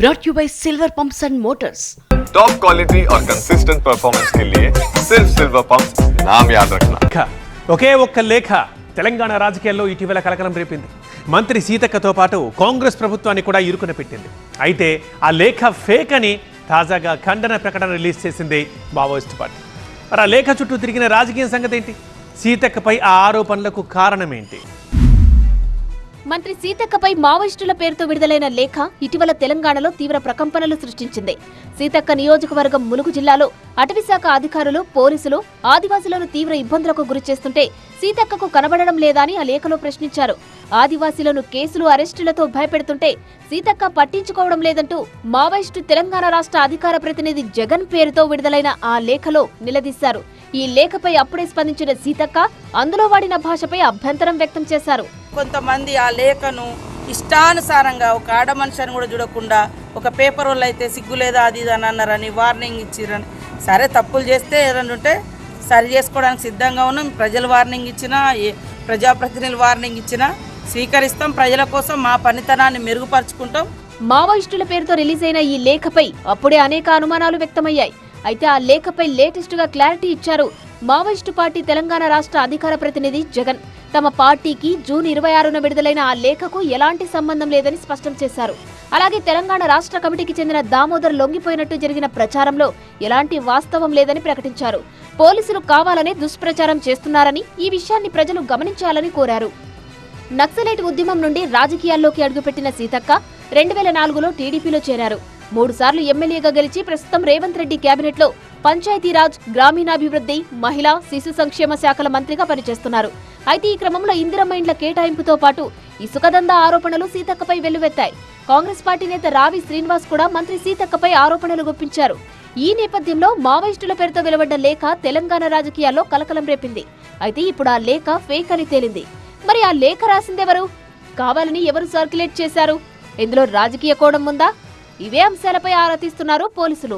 brought you by Silver Pumps and Motors. Top quality और consistent performance के लिए सिर्फ सिल्वर पंप्स नाम याद रखना। ఒకే ఒక్క లేఖ తెలంగాణ రాజకీయాల్లో ఇటీవల కలకలం రేపింది. మంత్రి సీతక్కతో పాటు కాంగ్రెస్ ప్రభుత్వాన్ని కూడా ఇరుకున పెట్టింది. అయితే ఆ లేఖ ఫేక్ అని తాజాగా ఖండన ప్రకటన రిలీజ్ చేసింది మావోయిస్టు పార్టీ. మరి ఆ లేఖ చుట్టూ తిరిగిన రాజకీయ సంగతి ఏంటి? సీతక్కపై ఆ ఆరోపణలకు కారణం ఏంటి? మంత్రి సీతక్కపై మావోయిస్టుల పేరుతో విడుదలైన లేఖ ఇటీవల తెలంగాణలో తీవ్ర ప్రకంపనలు సృష్టించింది. సీతక్క నియోజకవర్గం ములుగు జిల్లాలో అటవీశాఖ అధికారులు, పోలీసులు ఆదివాసులను తీవ్ర ఇబ్బందులకు గురిచేస్తుంటే సీతక్కకు కనబడడం లేదా అని ఆ లేఖలో ప్రశ్నించారు. ఆదివాసీలను కేసులు, అరెస్టులతో భయపెడుతుంటే సీతక్క పట్టించుకోవడం లేదంటూ మావోయిస్టు తెలంగాణ రాష్ట్ర అధికార ప్రతినిధి జగన్ పేరుతో విడుదలైన ఆ లేఖలో నిలదీశారు. ఈ లేఖపై అప్పుడే స్పందించిన సీతక్క అందులో వాడిన భాషపై అభ్యంతరం వ్యక్తం చేశారు. కొంతమంది ఆ లేఖను ఇష్టానుసారంగా ఒక ఆడ మనిషిని కూడా చూడకుండా ఒక పేపర్ వాళ్ళు అయితే సిగ్గులేదా అది ఇది అని అన్నారని వార్నింగ్ ఇచ్చిరని. సరే, తప్పులు చేస్తే ఏదైనా ఉంటే సరి చేసుకోవడానికి సిద్ధంగా ఉన్నాం. ప్రజలు వార్నింగ్ ఇచ్చినా, ప్రజాప్రతినిధులు వార్నింగ్ ఇచ్చినా స్వీకరిస్తాం. ప్రజల కోసం మా పనితనాన్ని మెరుగుపరుచుకుంటాం. మావోయిస్టుల పేరుతో రిలీజ్ అయిన ఈ లేఖపై అప్పుడే అనేక అనుమానాలు వ్యక్తమయ్యాయి. అయితే ఆ లేఖపై లేటెస్ట్ గా క్లారిటీ ఇచ్చారు మావోయిస్టు పార్టీ తెలంగాణ రాష్ట్ర అధికార ప్రతినిధి జగన్. తమ పార్టీకి జూన్ 26న విడుదలైన ఆ లేఖకు ఎలాంటి సంబంధం లేదని స్పష్టం చేశారు. అలాగే తెలంగాణ రాష్ట్ర కమిటీకి చెందిన దామోదర్ లొంగిపోయినట్టు జరిగిన ప్రచారంలో ఎలాంటి వాస్తవం లేదని ప్రకటించారు. పోలీసులు కావాలనే దుష్ప్రచారం చేస్తున్నారని, ఈ విషయాన్ని ప్రజలు గమనించాలని కోరారు. నక్సలైట్ ఉద్యమం నుండి రాజకీయాల్లోకి అడుగుపెట్టిన సీతక్క 2004లో టీడీపీలో చేరారు. 3 సార్లు ఎమ్మెల్యేగా గెలిచి ప్రస్తుతం రేవంత్ రెడ్డి కేబినెట్లో పంచాయతీరాజ్, గ్రామీణాభివృద్ధి, మహిళా, శిశు సంక్షేమ శాఖల మంత్రిగా పనిచేస్తున్నారు. అయితే ఈ క్రమంలో ఇందిరమ్మ ఇండ్ల కేటాయింపుతో పాటు ఇసుక దందా ఆరోపణలు సీతక్కపై వెల్లువెత్తాయి. కాంగ్రెస్ పార్టీ నేత రావి శ్రీనివాస్ కూడా మంత్రి సీతక్కపై ఆరోపణలు గుప్పించారు. ఈ నేపథ్యంలో మావోయిస్టుల పేరుతో వెలువడ్డ లేఖ తెలంగాణ రాజకీయాల్లో కలకలం రేపింది. అయితే ఇప్పుడు ఆ లేఖ ఫేక్ అని తేలింది. మరి ఆ లేఖ రాసిందెవరు? కావాలని ఎవరు సర్క్యులేట్ చేశారు? ఇందులో రాజకీయ కోణం ఉందా? ఇవే అంశాలపై ఆరా తీస్తున్నారు పోలీసులు.